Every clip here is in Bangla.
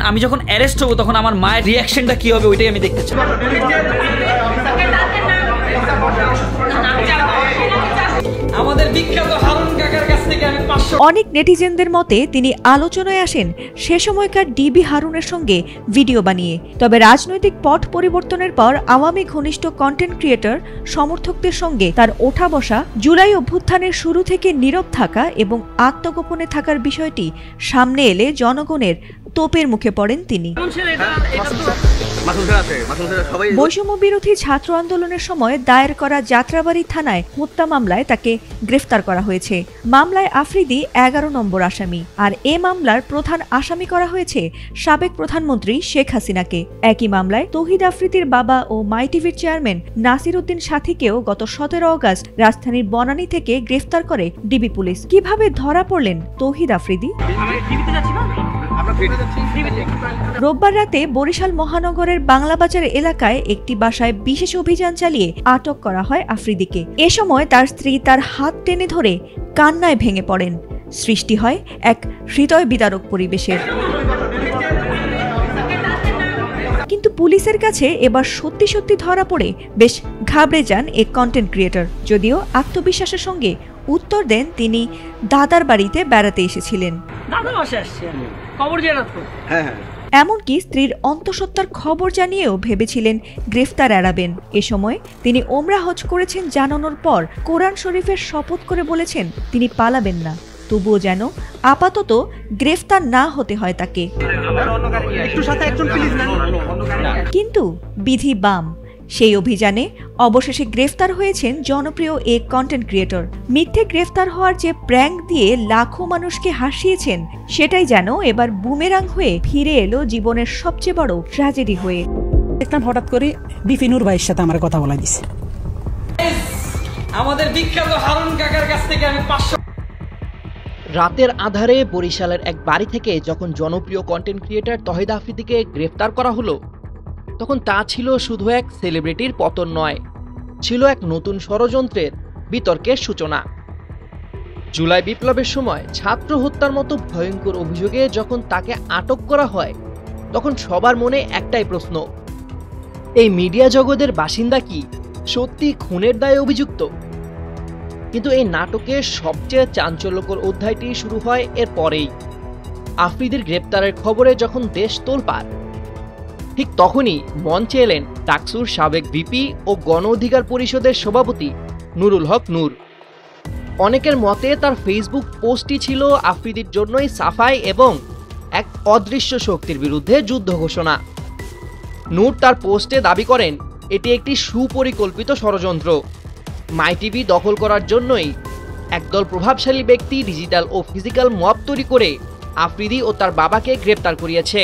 আমি যখন অ্যারেস্ট হব তখন আমার মায়ের রিয়াকশনটা কি হবে ওইটাই আমি দেখতে চাই। আমাদের বিখ্যাত হারুন কাকার কাছ থেকে আমি 500। অনেক নেটিজেনদের মতে তিনি আলোচনায় আসেন সে সময়কার ডিবি হারুনের সঙ্গে ভিডিও বানিয়ে। তবে রাজনৈতিক পট পরিবর্তনের পর আওয়ামী ঘনিষ্ঠ কন্টেন্ট ক্রিয়েটর সমর্থকদের সঙ্গে তার ওঠা বসা, জুলাই অভ্যুত্থানের শুরু থেকে নীরব থাকা এবং আত্মগোপনে থাকার বিষয়টি সামনে এলে জনগণের তোপের মুখে পড়েন তিনি। বৈষম্য বিরোধী ছাত্র আন্দোলনের সময় দায়ের করা যাত্রাবাড়ি থানায় হত্যা মামলায় তাকে গ্রেফতার করা হয়েছে। মামলায় আফ্রিদি 11 নম্বর আসামি, আর এ মামলার প্রধান আসামি করা হয়েছে সাবেক প্রধানমন্ত্রী শেখ হাসিনাকে। একই মামলায় তৌহিদ আফ্রিদির বাবা ও মাই টিভির চেয়ারম্যান নাসির উদ্দিন সাথীকেও গত 17 অগস্ট রাজধানীর বনানী থেকে গ্রেফতার করে ডিবি পুলিশ। কিভাবে ধরা পড়লেন তৌহিদ আফ্রিদি? রোববার রাতে বরিশাল মহানগরের বাংলাবাজার এলাকায় একটি বাসায় বিশেষ অভিযান চালিয়ে আটক করা হয় আফ্রিদিকে। এ সময় তার স্ত্রী তার হাত টেনে ধরে কান্নায় ভেঙে পড়েন। সৃষ্টি হয় এক হৃদয় বিদারক পরিবেশের। কিন্তু পুলিশের কাছে এবার সত্যি সত্যি ধরা পড়ে বেশ ঘাবড়ে যান এই কন্টেন্ট ক্রিয়েটর। যদিও আত্মবিশ্বাসের সঙ্গে উত্তর দেন তিনি দাদার বাড়িতে বেড়াতে এসেছিলেন। এমনকি স্ত্রীর অন্তঃসত্ত্বার খবর জানিয়েও ভেবেছিলেন গ্রেফতার এড়াবেন। এ সময় তিনি ওমরা হজ করেছেন জানানোর পর কোরআন শরীফের শপথ করে বলেছেন তিনি পালাবেন না, তবুও যেন আপাতত গ্রেফতার না হতে হয় তাকে। কিন্তু বিধি বাম। সেই অভিযানে অবশেষে গ্রেফতার হয়েছেন জনপ্রিয় এই কন্টেন্ট ক্রিয়েটর। মিথ্যে গ্রেফতার হওয়ার যে প্র্যাঙ্ক দিয়ে লাখো মানুষকে হাসিয়েছেন, সেটাই যেন এবার বুমেরাং হয়ে ফিরে এলো জীবনের সবচেয়ে বড় ট্র্যাজেডি হয়ে। দেখলাম হঠাৎ করে বিপিনুর ভাইয়ের সাথে আমার কথা বলা দিছে। আমাদের বিখ্যাত হারুন কাকার কাছ থেকে আমি 500। রাতের আধারে বরিশালের এক বাড়ি থেকে যখন জনপ্রিয় কন্টেন্ট ক্রিয়েটর তৌহিদ আফ্রিদিকে গ্রেফতার করা হলো, তখন তা ছিল শুধু এক সেলিব্রিটির পতন নয়, ছিল এক নতুন ষড়যন্ত্রের বিতর্কের সূচনা। জুলাই বিপ্লবের সময় ছাত্র হত্যার মতো ভয়ঙ্কর অভিযোগে যখন তাকে আটক করা হয়, তখন সবার মনে একটাই প্রশ্ন, এই মিডিয়া জগতের বাসিন্দা কি সত্যি খুনের দায়ে অভিযুক্ত? কিন্তু এই নাটকের সবচেয়ে চাঞ্চল্যকর অধ্যায়টি শুরু হয় এর পরেই। আফ্রিদির গ্রেপ্তারের খবরে যখন দেশ তোলপাড়, ঠিক তখনই মঞ্চে এলেন ডাকসুর সাবেক ভিপি ও গণ অধিকার পরিষদের সভাপতি নুরুল হক নূর। অনেকের মতে তার ফেসবুক পোস্টটি ছিল আফ্রিদির জন্যই সাফাই এবং এক অদৃশ্য শক্তির বিরুদ্ধে যুদ্ধ ঘোষণা। নূর তার পোস্টে দাবি করেন এটি একটি সুপরিকল্পিত ষড়যন্ত্র। মাই টিভি দখল করার জন্যই একদল প্রভাবশালী ব্যক্তি ডিজিটাল ও ফিজিক্যাল মব তৈরি করে আফ্রিদি ও তার বাবাকে গ্রেপ্তার করিয়েছে।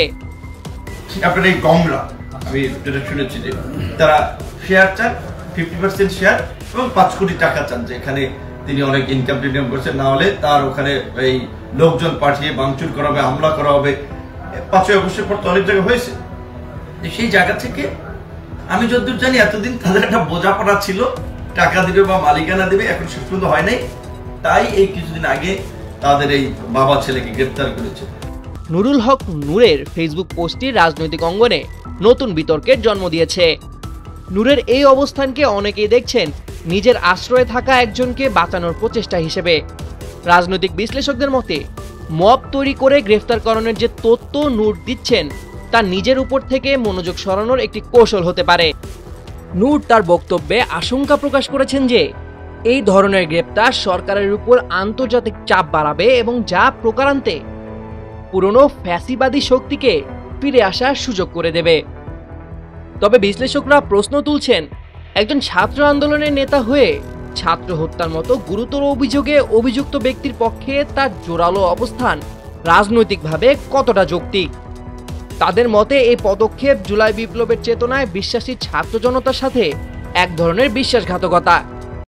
আপনার এই গমরা, আমি যেটা শুনেছি যে তারা শেয়ার চান, 50% শেয়ার এবং 5 কোটি টাকা চান, যেখানে তিনি অনেক ইনকাম টিনকাম করছেন, না হলে তার ওখানে এই লোকজন পাঠিয়ে ভাঙচুর করা হবে, হামলা করা হবে। 5 আগস্টের পর তো অনেক জায়গা হয়েছে। সেই জায়গা থেকে আমি যতদূর জানি এতদিন তাদের একটা বোঝাপড়া ছিল, টাকা দিবে বা মালিকানা দিবে, এখন শেষ পর্যন্ত হয় নাই। তাই এই কিছুদিন আগে তাদের এই বাবা ছেলেকে গ্রেফতার করেছে। নুরুল হক নূরের ফেসবুক পোস্টটি রাজনৈতিক অঙ্গনে নতুন বিতর্কের জন্ম দিয়েছে। নূরের এই অবস্থানকে অনেকেই দেখছেন নিজের আশ্রয়ে থাকা একজনকে বাঁচানোর প্রচেষ্টা হিসেবে। রাজনৈতিক বিশ্লেষকদের মতে মব তৈরি করে গ্রেফতার করানোর যে তথ্য নূর দিচ্ছেন, তা নিজের উপর থেকে মনোযোগ সরানোর একটি কৌশল হতে পারে। নূর তার বক্তব্যে আশঙ্কা প্রকাশ করেছেন যে এই ধরনের গ্রেপ্তার সরকারের উপর আন্তর্জাতিক চাপ বাড়াবে এবং যা প্রকারান্তে পুরনো ফ্যাসিবাদী শক্তিকে ফিরে আসার সুযোগ করে দেবে। তবে বিশ্লেষকরা প্রশ্ন তুলছেন, একজন ছাত্র আন্দোলনের নেতা হয়ে ছাত্র হত্যার মতো গুরুতর অভিযোগে অভিযুক্ত ব্যক্তির পক্ষে তার জোরালো অবস্থান রাজনৈতিকভাবে কতটা যৌক্তিক। তাদের মতে এই পদক্ষেপ জুলাই বিপ্লবের চেতনায় বিশ্বাসী ছাত্র জনতার সাথে এক ধরনের বিশ্বাসঘাতকতা।